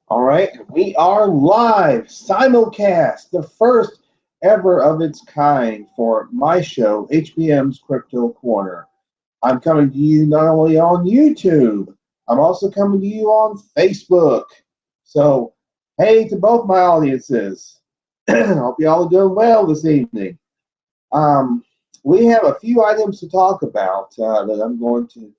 All right, we are live, simulcast, the first ever of its kind for my show, HBM's Crypto-Corner. I'm coming to you not only on YouTube, I'm also coming to you on Facebook. So, hey to both my audiences. Hope you all are doing well this evening. Um, we have a few items to talk about that I'm going to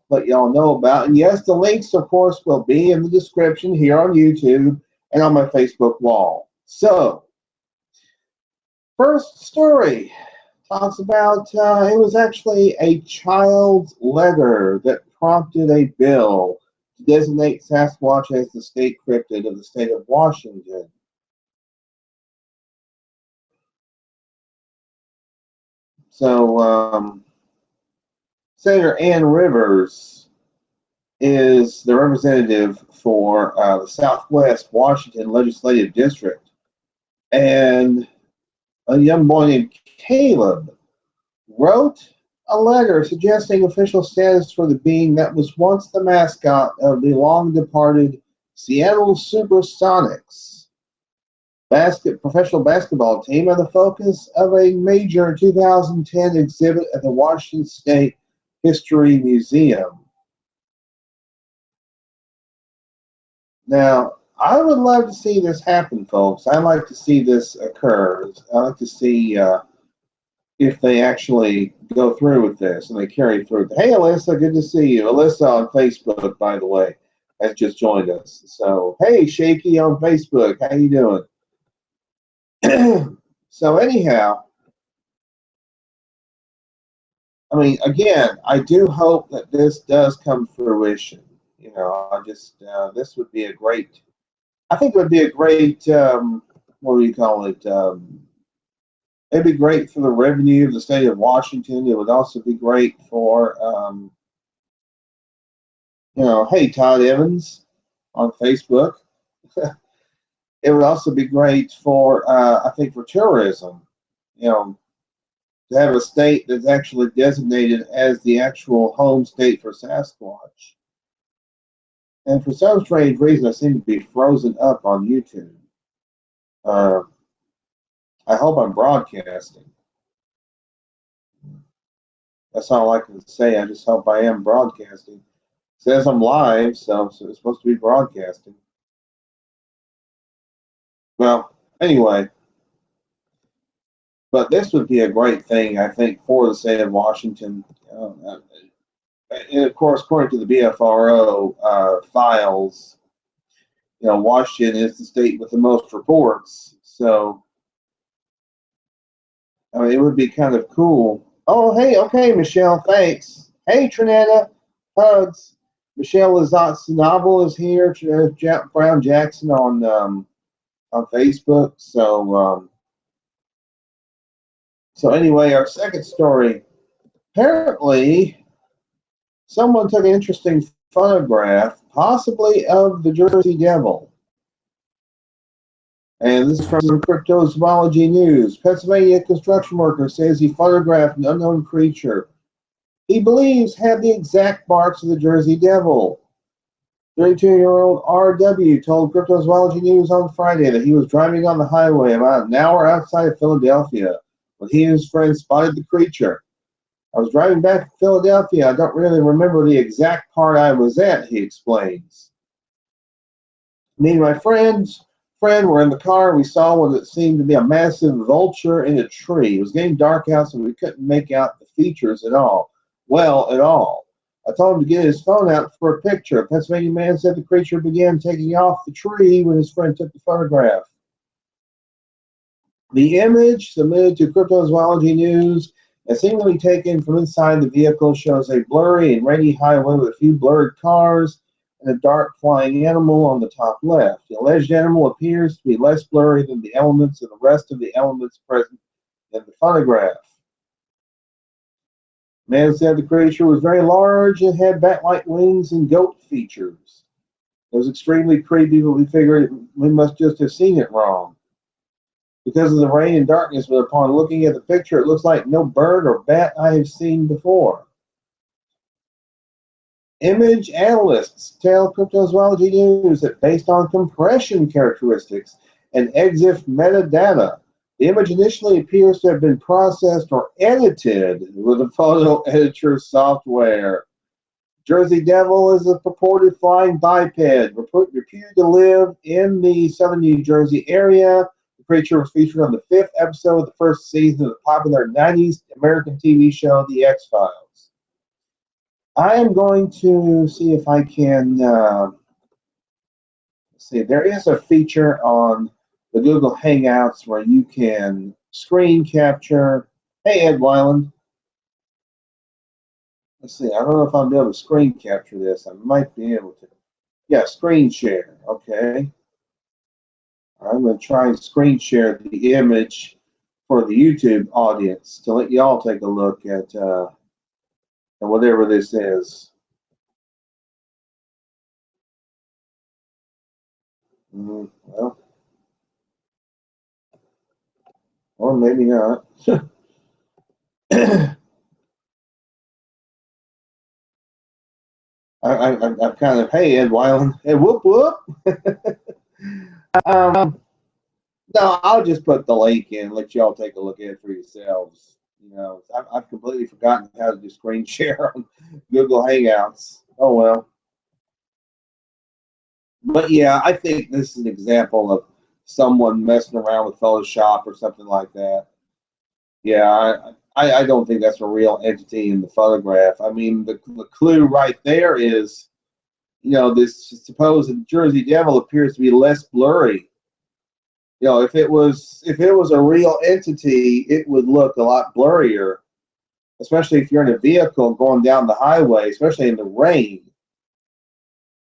let y'all know about. And yes, the links, of course, will be in the description here on YouTube and on my Facebook wall. So, first story talks about it was actually a child's letter that prompted a bill to designate Sasquatch as the state cryptid of the state of Washington. So, Senator Ann Rivers is the representative for the Southwest Washington Legislative District. And a young boy named Caleb wrote a letter suggesting official status for the being that was once the mascot of the long departed Seattle Supersonics professional basketball team and the focus of a major 2010 exhibit at the Washington State History Museum. Now, I would love to see this happen, folks. I'd like to see this occur. I'd like to see if they actually go through with this and they carry through. Hey, Alyssa, good to see you. Alyssa on Facebook, by the way, has just joined us. So, hey, Shaky on Facebook, how you doing? So, anyhow, I mean, again, I do hope that this does come to fruition. This would be a great. I think it would be a great. What do you call it? It'd be great for the revenue of the state of Washington. It would also be great for, hey, Todd Evans on Facebook. It would also be great for, I think, for tourism, to have a state that's actually designated as the actual home state for Sasquatch. And for some strange reason, I seem to be frozen up on YouTube. I hope I'm broadcasting. That's all I can say. I just hope I am broadcasting. It says I'm live, so it's supposed to be broadcasting. Well, anyway, but this would be a great thing, I think, for the state of Washington. And of course, according to the BFRO files, Washington is the state with the most reports. So, I mean, it would be kind of cool. Oh, hey, okay, Michelle, thanks. Hey, Trinetta, hugs. Michelle Lazat-Sanabel is here. Brown Jackson on Facebook. So anyway, our second story. Apparently, someone took an interesting photograph, possibly of the Jersey Devil. And this is from Cryptozoology News. Pennsylvania construction worker says he photographed an unknown creature he believes had the exact marks of the Jersey Devil. 32-year-old R.W. told Cryptozoology News on Friday that he was driving on the highway about an hour outside of Philadelphia when he and his friends spotted the creature. I was driving back to Philadelphia. I don't really remember the exact part I was at, he explains. Me and my friend were in the car, and we saw what seemed to be a massive vulture in a tree. It was getting dark out, so we couldn't make out the features at all. Well, at all. I told him to get his phone out for a picture. A Pennsylvania man said the creature began taking off the tree when his friend took the photograph. The image submitted to Cryptozoology News and seemingly taken from inside the vehicle shows a blurry and rainy highway with a few blurred cars and a dark flying animal on the top left. The alleged animal appears to be less blurry than the elements and the rest of the elements present in the photograph. The man said the creature was very large and had bat-like wings and goat features. It was extremely creepy, but we figured we must just have seen it wrong. Because of the rain and darkness, but upon looking at the picture, it looks like no bird or bat I have seen before. Image analysts tell Cryptozoology News that based on compression characteristics and EXIF metadata, the image initially appears to have been processed or edited with a photo editor software. Jersey Devil is a purported flying biped, reputed to live in the southern New Jersey area. The creature was featured on the 5th episode of the first season of the popular 90s American TV show The X-Files. I am going to see if I can see. There is a feature on the Google Hangouts where you can screen capture. Hey, Ed Weiland. Let's see. I don't know if I'll be able to screen capture this. I might be able to. Yeah, screen share. Okay. I'm going to try and screen share the image for the YouTube audience to let y'all take a look at whatever this is. Well, or maybe not. I'm kind of, hey, Ed Weiland, hey, whoop, whoop. No, I'll just put the link in, let y'all take a look at it for yourselves. You know, I've completely forgotten how to do screen share on Google Hangouts. Oh, well. But yeah, I think this is an example of someone messing around with Photoshop or something like that. Yeah, I don't think that's a real entity in the photograph. I mean, the clue right there is, you know, this supposed Jersey Devil appears to be less blurry. You know, if it was a real entity, it would look a lot blurrier, especially if you're in a vehicle going down the highway, especially in the rain.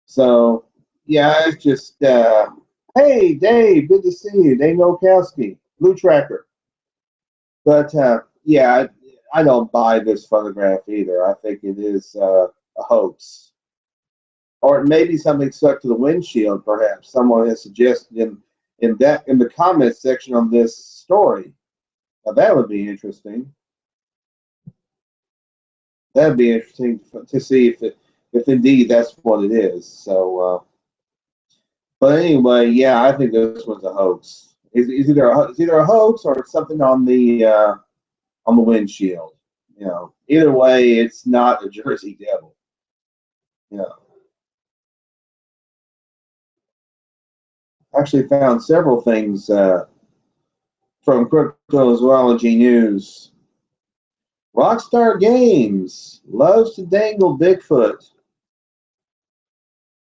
So, yeah, it's just, hey, Dave, good to see you. Dave Nowakowski, Blue Tracker. But, yeah, I don't buy this photograph either. I think it is a hoax. Or it may be something stuck to the windshield, perhaps. Someone has suggested in the comments section on this story. Now, that would be interesting. That would be interesting to see if indeed that's what it is. So, but anyway, yeah, I think this was a hoax. It's either a hoax or it's something on the windshield. You know, either way, it's not a Jersey Devil. You know, actually found several things from Cryptozoology News. Rockstar Games loves to dangle Bigfoot.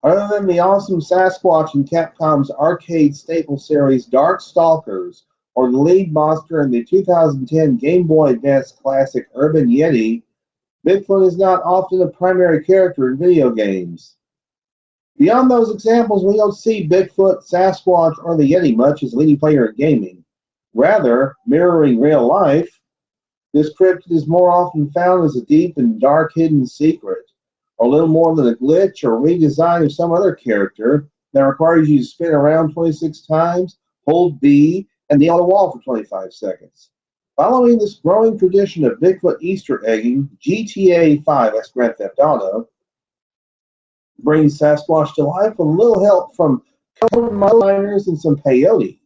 Other than the awesome Sasquatch in Capcom's arcade staple series Dark Stalkers, or the lead monster in the 2010 Game Boy Advance classic Urban Yeti, Bigfoot is not often a primary character in video games. Beyond those examples, we don't see Bigfoot, Sasquatch, or the Yeti much as a leading player in gaming. Rather, mirroring real life, this cryptid is more often found as a deep and dark hidden secret, or a little more than a glitch or redesign of some other character that requires you to spin around 26 times, hold B, and kneel on a wall for 25 seconds. Following this growing tradition of Bigfoot Easter egging, GTA 5, that's Grand Theft Auto, brings Sasquatch to life with a little help from covered miners and some peyote.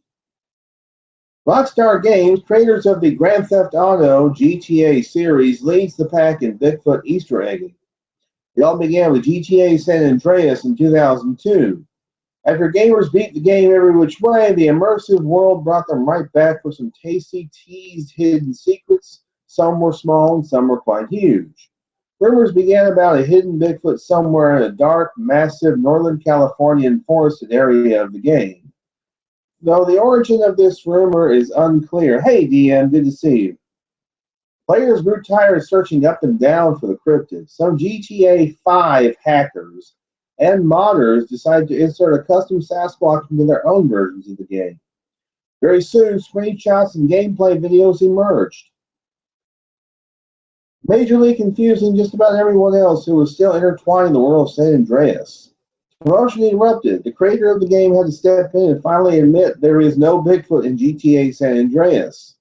Rockstar Games, creators of the Grand Theft Auto GTA series, leads the pack in Bigfoot Easter egging. It all began with GTA San Andreas in 2002. After gamers beat the game every which way, the immersive world brought them right back for some tasty, teased hidden secrets. Some were small and some were quite huge. Rumors began about a hidden Bigfoot somewhere in a dark, massive Northern Californian forested area of the game. Though the origin of this rumor is unclear. Hey, DM, good to see you. Players grew tired of searching up and down for the cryptid. Some GTA 5 hackers and modders decided to insert a custom Sasquatch into their own versions of the game. Very soon, screenshots and gameplay videos emerged, majorly confusing just about everyone else who was still intertwined in the world of San Andreas. Promotion erupted. The creator of the game had to step in and finally admit there is no Bigfoot in GTA San Andreas.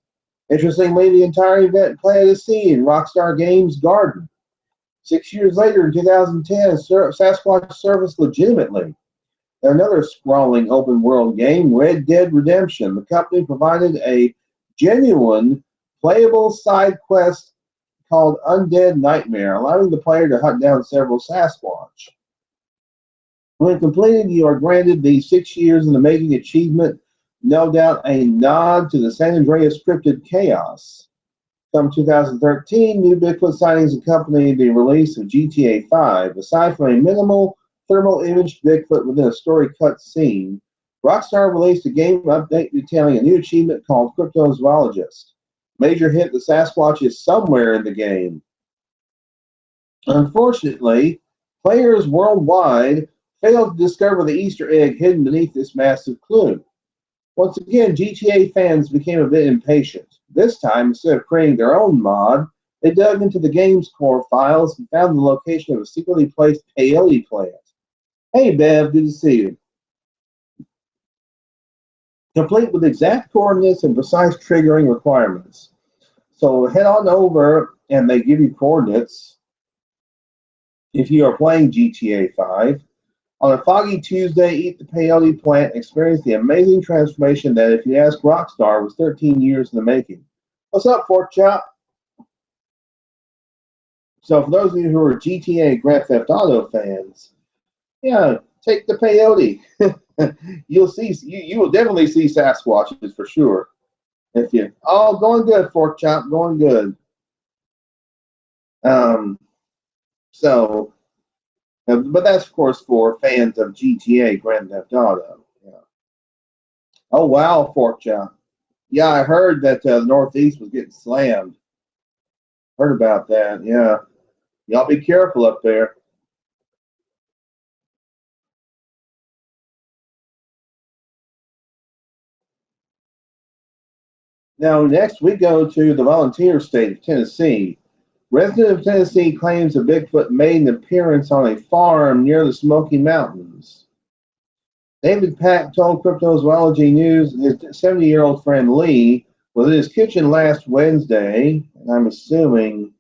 Interestingly, the entire event planted a seed in Rockstar Games' garden. 6 years later, in 2010, Sasquatch surfaced legitimately. Another sprawling open world game, Red Dead Redemption. The company provided a genuine, playable side quest called Undead Nightmare, allowing the player to hunt down several Sasquatch. When completed, you are granted the 6 years in the making achievement, no doubt a nod to the San Andreas cryptid chaos. Come 2013, new Bigfoot sightings accompanied the release of GTA 5. Aside from a minimal thermal-imaged Bigfoot within a story cut scene, Rockstar released a game update detailing a new achievement called Cryptozoologist. Major hint that Sasquatch is somewhere in the game. Unfortunately, players worldwide failed to discover the Easter egg hidden beneath this massive clue. Once again, GTA fans became a bit impatient. This time, instead of creating their own mod, they dug into the game's core files and found the location of a secretly placed peyote plant. Hey, Bev, good to see you. Complete with exact coordinates and precise triggering requirements. So head on over, and they give you coordinates if you are playing GTA 5. On a foggy Tuesday, eat the peyote plant and experience the amazing transformation that, if you ask Rockstar, was 13 years in the making. What's up, Fork Chop? So for those of you who are GTA Grand Theft Auto fans, yeah, take the peyote. You will definitely see Sasquatches for sure. If you going good, Fork Chop, going good. So, but that's of course for fans of GTA Grand Theft Auto. Yeah. Oh wow, Fork Chop. Yeah, I heard that the Northeast was getting slammed. Heard about that. Yeah, y'all be careful up there. Now, next we go to the volunteer state of Tennessee. Resident of Tennessee claims a Bigfoot made an appearance on a farm near the Smoky Mountains. David Pack told Cryptozoology News his 70-year-old friend Lee was in his kitchen last Wednesday, and I'm assuming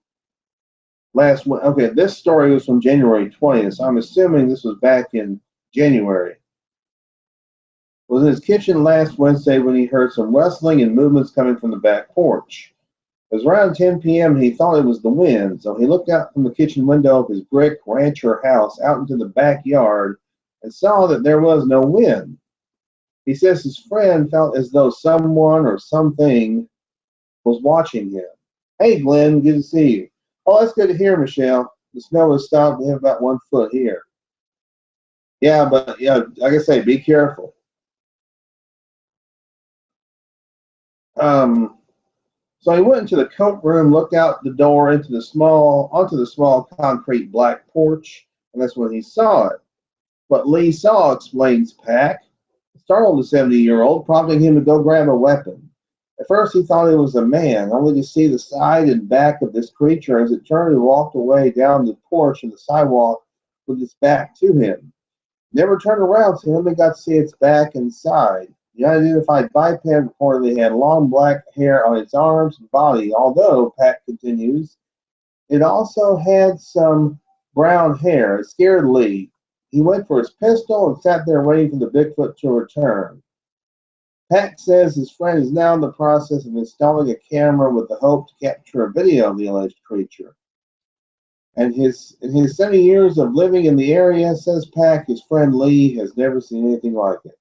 okay, this story was from January 20th, so I'm assuming this was back in January. Was in his kitchen last Wednesday when he heard some rustling and movements coming from the back porch. It was around 10 p.m. and he thought it was the wind, so he looked out from the kitchen window of his brick rancher house out into the backyard and saw that there was no wind. He says his friend felt as though someone or something was watching him. Hey, Glenn, good to see you. Oh, that's good to hear, Michelle. The snow has stopped. We have about 1 foot here. Yeah, but yeah, like I say, be careful. So he went into the coat room, looked out the door onto the small concrete black porch, and that's when he saw it. What Lee saw, explains Pack, startled the 70-year-old, prompting him to go grab a weapon. At first he thought it was a man, only to see the side and back of this creature as it turned and walked away down the porch and the sidewalk with its back to him. Never turned around to him and got to see its back and side. The unidentified biped reportedly had long black hair on its arms and body, although, Pack continues, it also had some brown hair. It scared Lee. He went for his pistol and sat there waiting for the Bigfoot to return. Pack says his friend is now in the process of installing a camera with the hope to capture a video of the alleged creature. And in his 70 years of living in the area, says Pack, his friend Lee has never seen anything like it.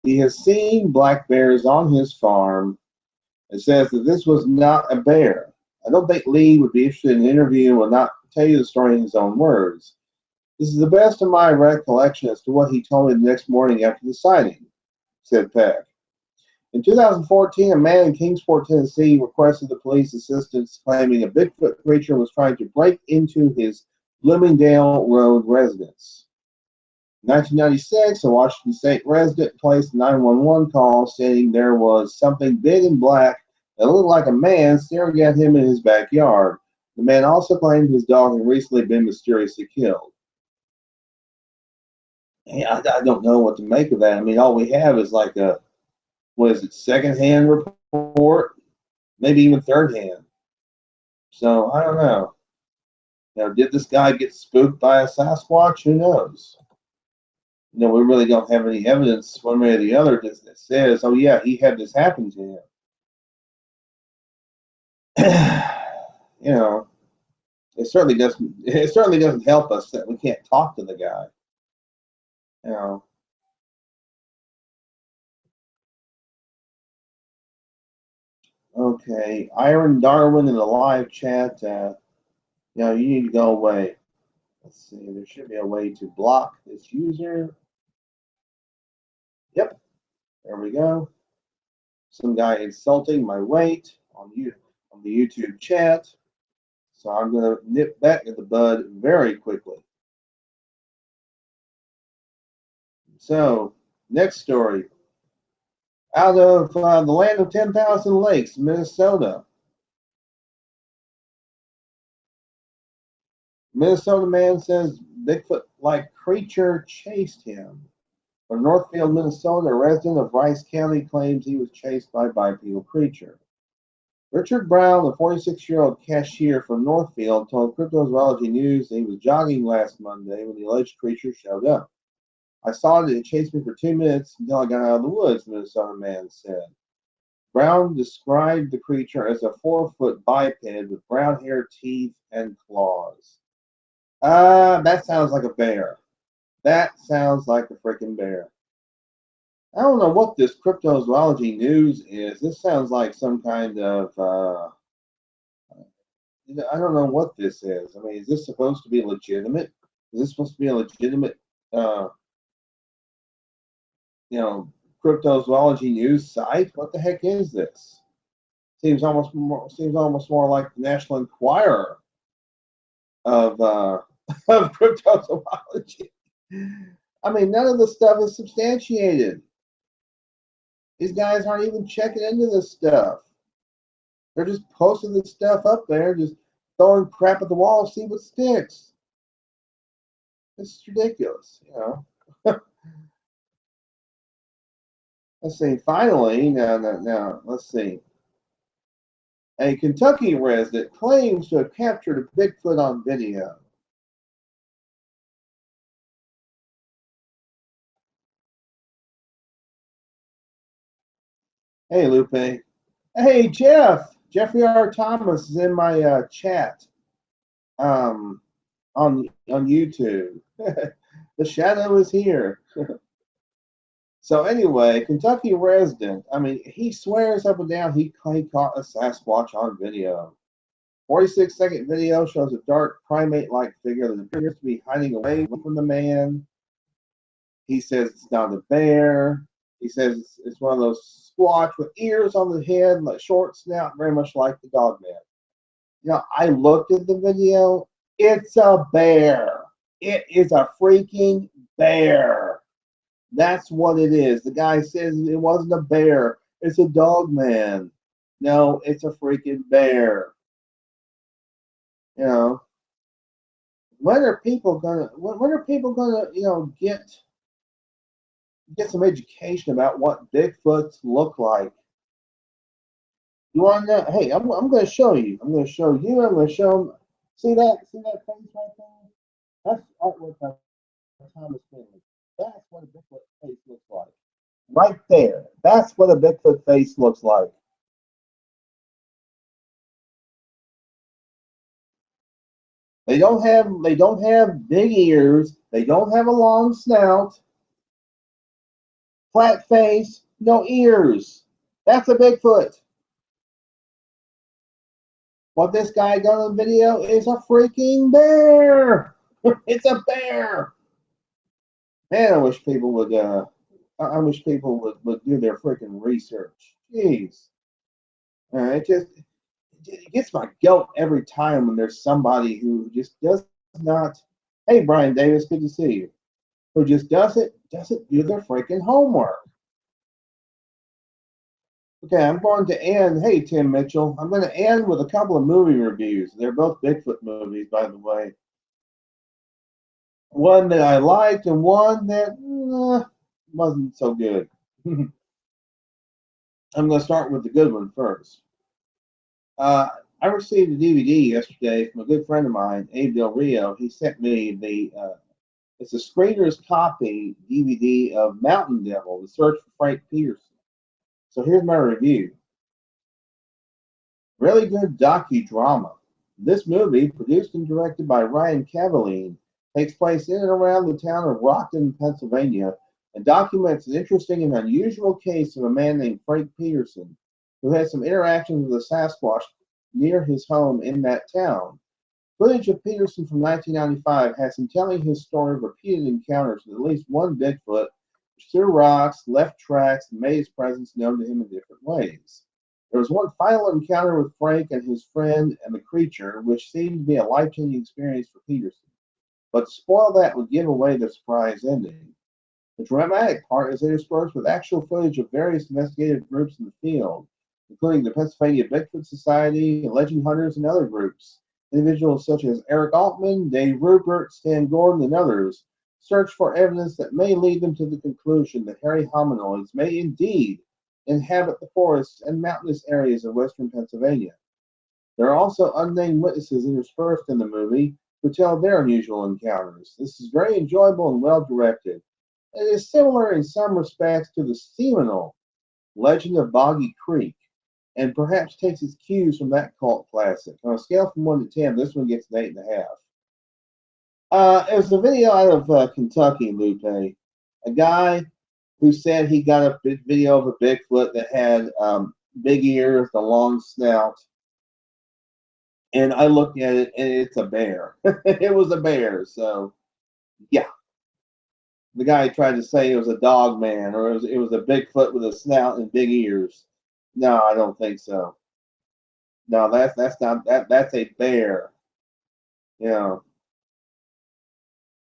He has seen black bears on his farm and says that this was not a bear. I don't think Lee would be interested in an interview and not tell you the story in his own words. This is the best of my recollection as to what he told me the next morning after the sighting, said Peck. In 2014, a man in Kingsport, Tennessee, requested the police assistance, claiming a Bigfoot creature was trying to break into his Bloomingdale Road residence. In 1996, a Washington State resident placed a 911 call stating there was something big and black that looked like a man staring at him in his backyard. The man also claimed his dog had recently been mysteriously killed. I don't know what to make of that. I mean, all we have is like a, second-hand report, maybe even third-hand. So I don't know. Did this guy get spooked by a Sasquatch? Who knows? We really don't have any evidence one way or the other that says, oh yeah, he had this happen to him. It certainly doesn't. It certainly doesn't help us that we can't talk to the guy. Okay, Iron Darwin in the live chat. You need to go away. Let's see. There should be a way to block this user. Yep. There we go. Some guy insulting my weight on the YouTube chat. So I'm going to nip that in the bud very quickly. So, next story. Out of the land of 10,000 lakes, Minnesota. Minnesota man says Bigfoot-like creature chased him. From Northfield, Minnesota, a resident of Rice County claims he was chased by a bipedal creature. Richard Brown, a 46-year-old cashier from Northfield, told Cryptozoology News that he was jogging last Monday when the alleged creature showed up. I saw it and it chased me for 2 minutes until I got out of the woods, Minnesota man said. Brown described the creature as a 4-foot biped with brown hair, teeth, and claws. That sounds like a bear. That sounds like a freaking bear. I don't know what this Cryptozoology News is. This sounds like some kind of, I don't know what this is. I mean, is this supposed to be legitimate? Is this supposed to be a legitimate, Cryptozoology News site? What the heck is this? Seems almost more like the National Enquirer of cryptozoology. I mean, none of the stuff is substantiated. These guys aren't even checking into this stuff. They're just posting this stuff up there, just throwing crap at the wall to see what sticks. This is ridiculous, Let's see. Finally, now, let's see. A Kentucky resident claims to have captured a Bigfoot on video. Hey, Lupe. Hey, Jeff. Jeffrey R. Thomas is in my chat on YouTube. The shadow is here. So anyway, Kentucky resident, I mean, he swears up and down he caught a Sasquatch on video. 46-second video shows a dark primate-like figure that appears to be hiding away from the man. He says it's not a bear. He says it's one of those squatch with ears on the head, like short snout, very much like the dog man. I looked at the video. It's a bear. It is a freaking bear. That's what it is. The guy says it wasn't a bear. It's a dog man. No, it's a freaking bear. When are people gonna get some education about what Bigfoots look like? You want to know? Hey, I'm going to show you. I'm going to show you. I'm going to show them. See that face right there? That's artwork by Thomas Finley. That's what a Bigfoot face looks like. Right there. That's what a Bigfoot face looks like. They don't have big ears. They don't have a long snout. Flat face, no ears. That's a Bigfoot. What this guy got on video is a freaking bear. It's a bear. Man, I wish people would do their freaking research. Jeez. It gets my goat every time when there's somebody who just does not. Hey, Brian Davis, good to see you. Who just doesn't do their freaking homework. Okay, I'm going to end. Hey, Tim Mitchell. I'm going to end with a couple of movie reviews. They're both Bigfoot movies, by the way. One that I liked and one that wasn't so good. I'm going to start with the good one first. I received a DVD yesterday from a good friend of mine, Abe Del Rio. He sent me it's a screener's copy DVD of Mountain Devil, The Search for Frank Peterson. So here's my review. Really good docudrama. This movie, produced and directed by Ryan Cavaline, takes place in and around the town of Rockton, Pennsylvania, and documents an interesting and unusual case of a man named Frank Peterson, who had some interactions with a Sasquatch near his home in that town. Footage of Peterson from 1995 has him telling his story of repeated encounters with at least one Bigfoot, which threw rocks, left tracks, and made his presence known to him in different ways. There was one final encounter with Frank and his friend and the creature, which seemed to be a life-changing experience for Peterson. But to spoil that would give away the surprise ending. The dramatic part is interspersed with actual footage of various investigative groups in the field, including the Pennsylvania Bigfoot Society, legend hunters, and other groups. Individuals such as Eric Altman, Dave Rupert, Stan Gordon, and others search for evidence that may lead them to the conclusion that hairy hominoids may indeed inhabit the forests and mountainous areas of western Pennsylvania. There are also unnamed witnesses interspersed in the movie who tell their unusual encounters. This is very enjoyable and well directed. It is similar in some respects to the seminal Legend of Boggy Creek, and perhaps takes its cues from that cult classic. On a scale from 1 to 10, this one gets an 8.5. It was a video out of Kentucky, Lupe. A guy who said he got a video of a Bigfoot that had big ears, a long snout. And I looked at it, and it's a bear. It was a bear, so yeah. The guy tried to say it was a dog man, or it was a Bigfoot with a snout and big ears. No, I don't think so. No, that's not that's a bear. You know.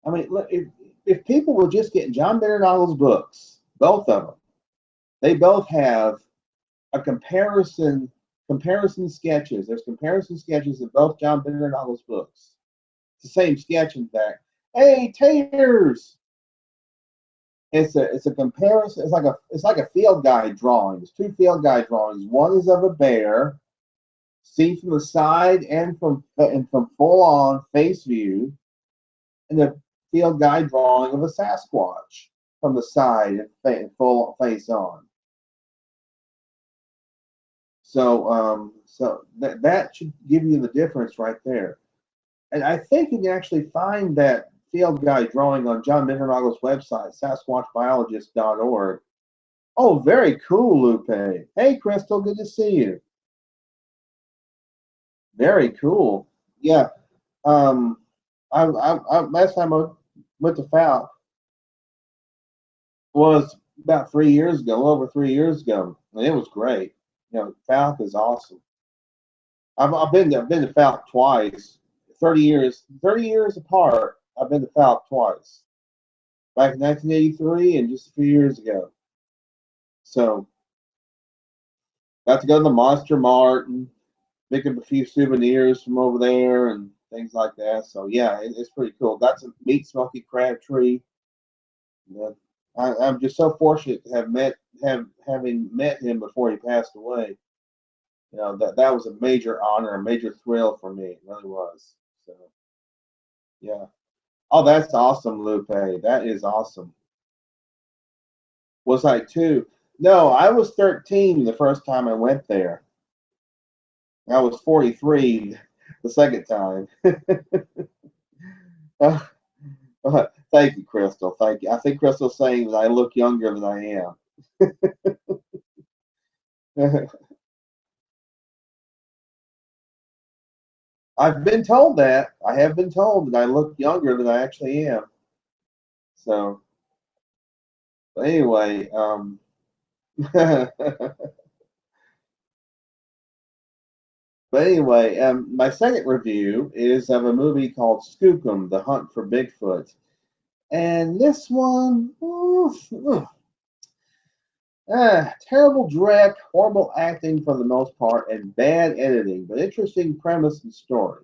I mean, look, if people were just getting John Bernardino's books, both of them, they both have a comparison sketches. There's comparison sketches in both John Bernardino's books. It's the same sketch, in fact. Hey, taters! It's a comparison. It's like a field guide drawing. There's two field guide drawings. One is of a bear, seen from the side and from full on face view, and the field guide drawing of a Sasquatch from the side and full face on. So that should give you the difference right there. And I think you can actually find that field guide drawing on John Bernardino's website, SasquatchBiologist.org. Oh, very cool, Lupe. Hey, Crystal, good to see you. Very cool. Yeah. Last time I went to Falk was about 3 years ago, over 3 years ago, and it was great. You know, Falk is awesome. I've been to Falk twice. 30 years apart. I've been to Falk twice. Back in 1983 and just a few years ago. So, got to go to the Monster Mart and pick up a few souvenirs from over there and things like that. So, yeah, it's pretty cool. Got to meet Smokey Crabtree. Yeah. I'm just so fortunate to having met him before he passed away. You know, that was a major honor, a major thrill for me. It really was. So, yeah. Oh, that's awesome, Lupe. That is awesome. Was I 2? No, I was 13 the first time I went there. I was 43 the second time. Thank you, Crystal. Thank you. I think Crystal's saying that I look younger than I am. I've been told that. I have been told that I look younger than I actually am. So, but anyway, my second review is of a movie called Skookum: The Hunt for Bigfoot, and this one, terrible direct, horrible acting for the most part, and bad editing, but interesting premise and story.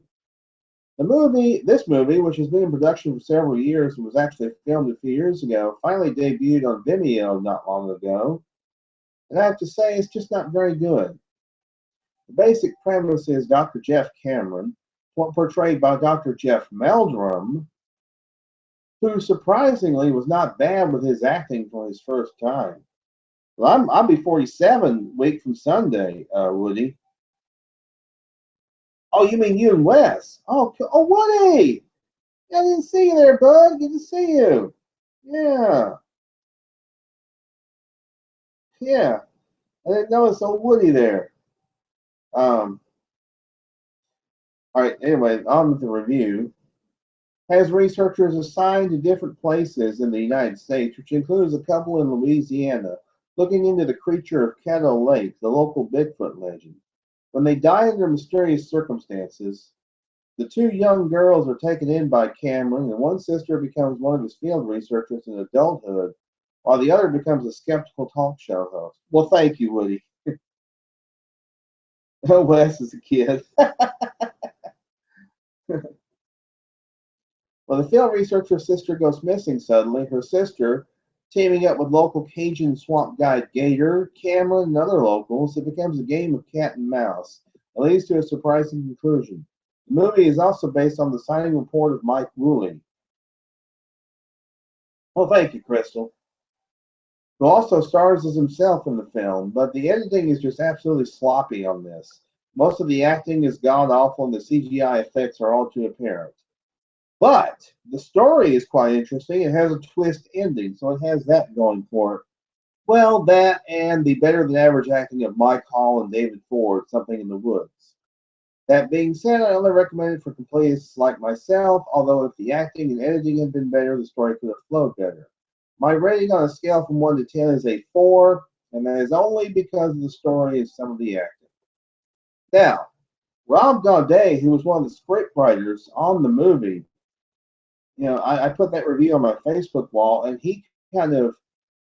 This movie, which has been in production for several years and was actually filmed a few years ago, finally debuted on Vimeo not long ago. And I have to say, it's just not very good. The basic premise is Dr. Jeff Cameron, portrayed by Dr. Jeff Meldrum, who surprisingly was not bad with his acting for his first time. Well, I'll be 47 week from Sunday, Woody. Oh, you mean you and Wes? Oh, Woody! I didn't see you there, bud. Good to see you. Yeah, yeah. I didn't notice old Woody there. All right. Anyway, on with the review. Has researchers assigned to different places in the United States, which includes a couple in Louisiana, looking into the creature of Caddo Lake, the local Bigfoot legend. When they die under mysterious circumstances, the two young girls are taken in by Cameron, and one sister becomes one of his field researchers in adulthood, while the other becomes a skeptical talk show host. Well, thank you, Woody. Oh, Wes is a kid. When the field researcher's sister goes missing suddenly, her sister, teaming up with local Cajun swamp guide Gator, Cameron, and other locals, it becomes a game of cat and mouse. It leads to a surprising conclusion. The movie is also based on the signing report of Mike Woolley. Well, thank you, Crystal. Who also stars as himself in the film, but the editing is just absolutely sloppy on this. Most of the acting is god awful, and the CGI effects are all too apparent. But the story is quite interesting. It has a twist ending, so it has that going for it. Well, that and the better than average acting of Mike Hall and David Ford, Something in the Woods. That being said, I only recommend it for completions like myself, although if the acting and editing had been better, the story could have flowed better. My rating on a scale from 1 to 10 is a 4, and that is only because of the story and some of the acting. Now, Rob Daudet, who was one of the script writers on the movie, I put that review on my Facebook wall, and he kind of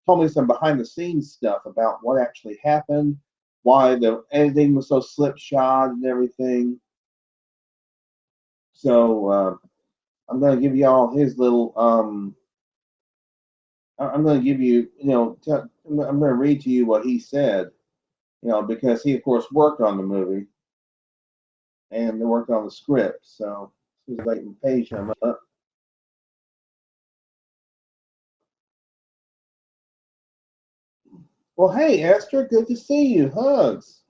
told me some behind the scenes stuff about what actually happened, why the editing was so slipshod and everything. So I'm going to give you all his little. I'm going to give you, I'm going to read to you what he said, because he of course worked on the movie and worked on the script. So this is like the page I'm up. Well, hey, Esther, good to see you. Hugs.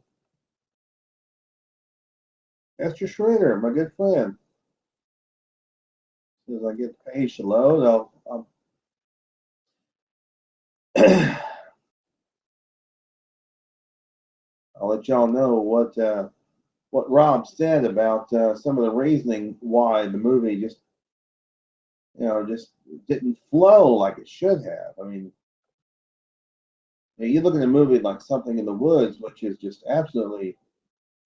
Esther Schroeder, my good friend. As soon as I get the page to load, I'll let y'all know what Rob said about some of the reasoning why the movie just didn't flow like it should have. I mean, you look at a movie like Something in the Woods, which is just absolutely.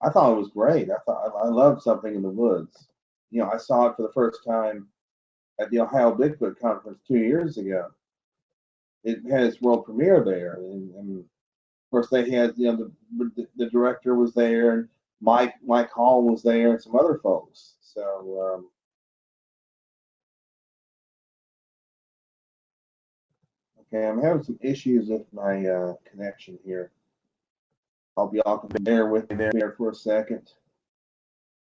I thought it was great. I loved Something in the Woods. I saw it for the first time at the Ohio Bigfoot Conference 2 years ago. It had its world premiere there, and of course they had the director was there, and Mike Hall was there, and some other folks. So okay, I'm having some issues with my connection here. Hope y'all can bear with me there for a second.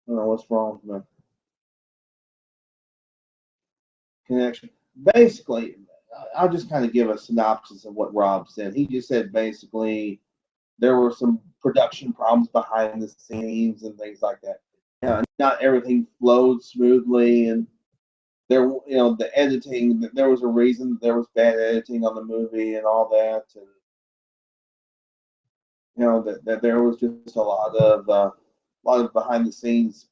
I don't know what's wrong with my connection. Basically, I'll just kind of give a synopsis of what Rob said. He just said basically there were some production problems behind the scenes and things like that. Not everything flowed smoothly, and the editing. There was a reason that there was bad editing on the movie and all that, and that there was just a lot of behind the scenes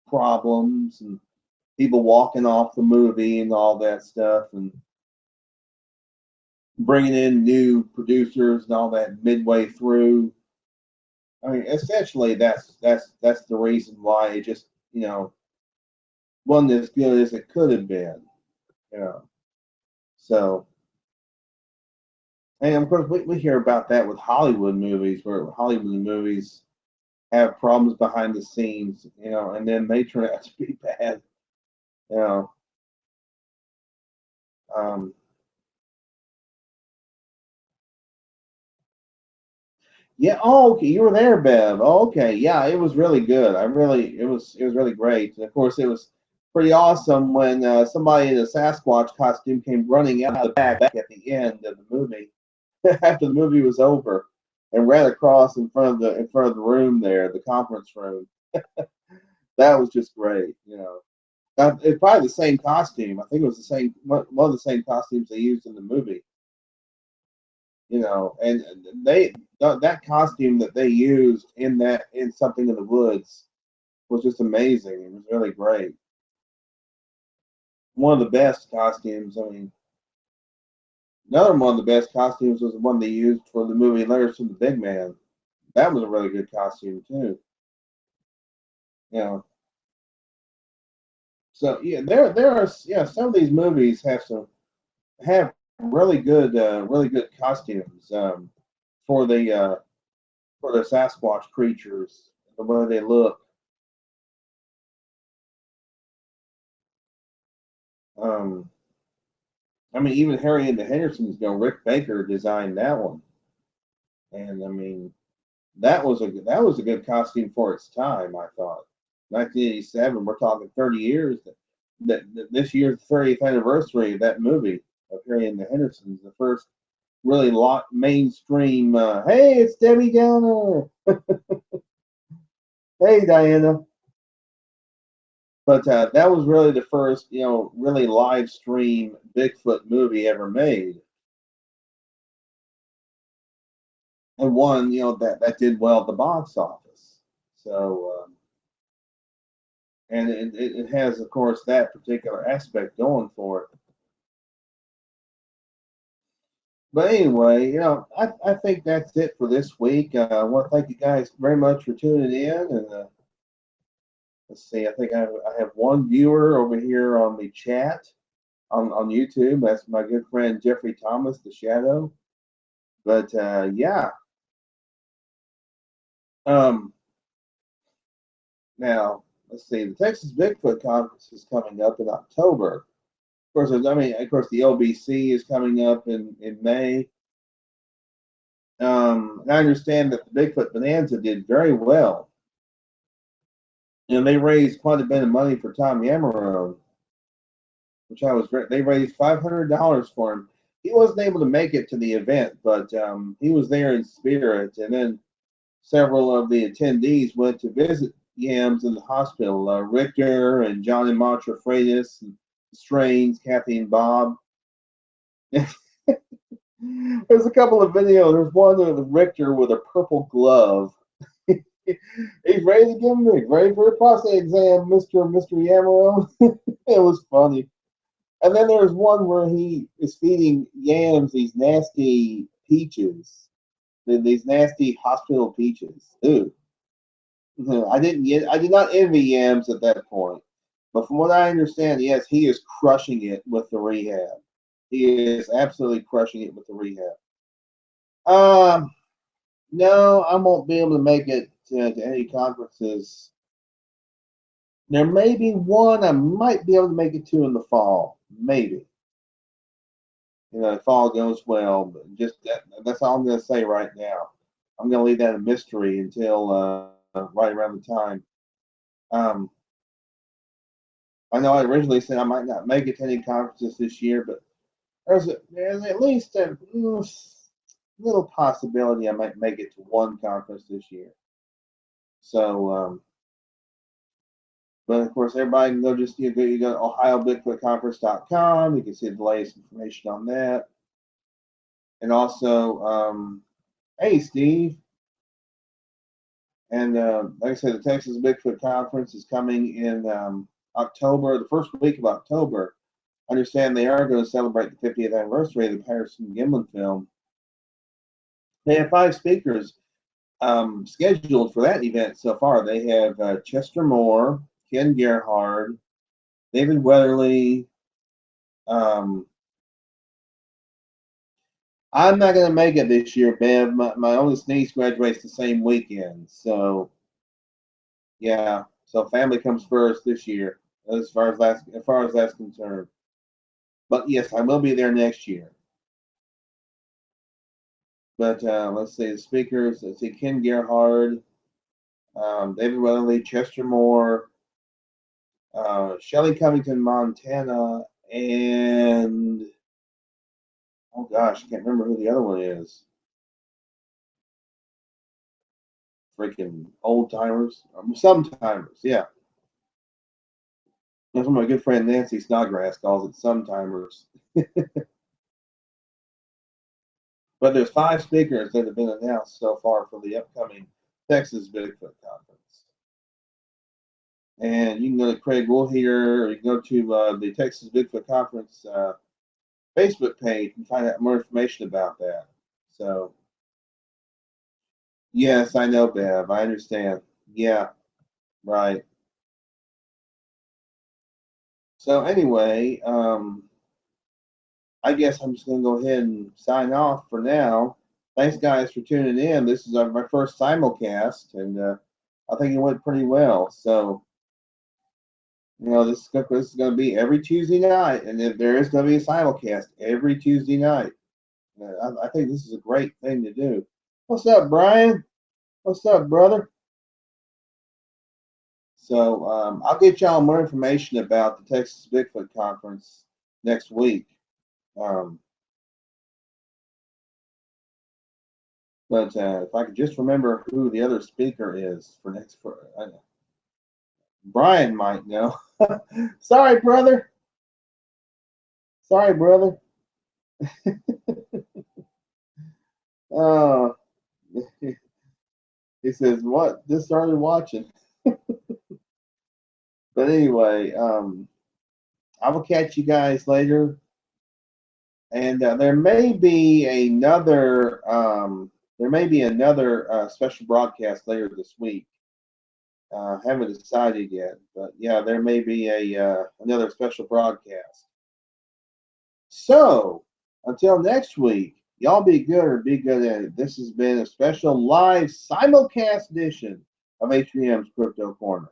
problems and people walking off the movie and all that stuff, and bringing in new producers and all that midway through. I mean, essentially, that's the reason why it just wasn't as good as it could have been. You know, so and of course we hear about that with Hollywood movies, where Hollywood movies have problems behind the scenes, and then they turn out to be bad. You know, um, Yeah. Oh, okay. You were there, Bev. Oh, okay. Yeah, it was really good. It was really great. And of course, it was pretty awesome when somebody in a Sasquatch costume came running out the back at the end of the movie after the movie was over, and ran across in front of the room there, the conference room. That was just great. It's probably the same costume. I think it was the same one of the same costumes they used in the movie. And that costume that they used in Something in the Woods was just amazing. It was really great. One of the best costumes. I mean, another one of the best costumes was the one they used for the movie Letters from the Big Man. That was a really good costume too. You know, so yeah, there are some of these movies have really good costumes for the for the Sasquatch creatures, the way they look. Um, I mean, even Harry and the Hendersons, Rick Baker designed that one, and I mean, that was a good costume for its time. I thought, 1987. We're talking 30 years. That this year's 30th anniversary of that movie of Harry and the Hendersons, the first really mainstream. Hey, it's Debbie Downer. Hey, Diana. But that was really the first, really live stream Bigfoot movie ever made, and one, that did well at the box office. So, and it has, of course, that particular aspect going for it. But anyway, I think that's it for this week. I want to thank you guys very much for tuning in. And let's see, I think I have one viewer over here on the chat on YouTube. That's my good friend Jeffrey Thomas, the Shadow. But yeah, um, now let's see. The Texas Bigfoot Conference is coming up in October. Of course, of course, the LBC is coming up in May. And I understand that the Bigfoot Bonanza did very well, and they raised quite a bit of money for Tom Yamarone, which I was. They raised $500 for him. He wasn't able to make it to the event, but he was there in spirit. And then several of the attendees went to visit Yams in the hospital. Richter and Johnny Montrefreitas, and Strains, Kathy and Bob. There's a couple of videos. There's one of Richter with a purple glove. He's ready to give him. He's ready for the prostate exam, Mr. Yamaro. It was funny. And then there's one where he is feeding Yams these nasty peaches, these nasty hospital peaches. Ooh. I did not envy Yams at that point. But from what I understand, yes, he is crushing it with the rehab. He is absolutely crushing it with the rehab. Um, no, I won't be able to make it to any conferences. There may be one I might be able to make it to in the fall, maybe. If fall goes well, but that's all I'm going to say right now. I'm going to leave that a mystery until right around the time. I know I originally said I might not make it to any conferences this year, but there's at least a little possibility I might make it to one conference this year. So, but of course, everybody can go just you go to OhioBigfootConference.com. You can see the latest information on that, and also, hey Steve, and like I said, the Texas Bigfoot Conference is coming in October, the first week of October. I understand they are going to celebrate the 50th anniversary of the Patterson Gimlin film. They have 5 speakers scheduled for that event so far. They have Chester Moore, Ken Gerhard, David Weatherly. I'm not going to make it this year, Bev. My oldest niece graduates the same weekend. So, yeah. So family comes first this year, as far as that's concerned. But yes, I will be there next year. But let's see the speakers. Let's see Ken Gerhard, David Weatherly, Chester Moore, Shelley Covington, Montana, and oh gosh, I can't remember who the other one is. Freaking old timers, some timers, yeah. That's what my good friend Nancy Snodgrass calls it, some timers. But there's 5 speakers that have been announced so far for the upcoming Texas Bigfoot Conference. And you can go to Craig Woolheater, or you can go to the Texas Bigfoot Conference Facebook page and find out more information about that. So, yes, I know, Bev. I understand. Yeah, right. So anyway, I guess I'm just going to go ahead and sign off for now. Thanks, guys, for tuning in. This is my first simulcast, and I think it went pretty well. So, you know, this is going to be every Tuesday night, and there is going to be a simulcast every Tuesday night. I think this is a great thing to do. What's up, Brian? What's up, brother? So I'll get y'all more information about the Texas Bigfoot Conference next week. But if I could just remember who the other speaker is for next, Brian might know. Sorry, brother. Sorry, brother. uh, he says, "What? Just started watching." But anyway, I will catch you guys later, and there may be another special broadcast later this week. Haven't decided yet, but yeah, there may be another special broadcast. So until next week, y'all be good or be good at it. This has been a special live simulcast edition of HBM's Crypto Corner.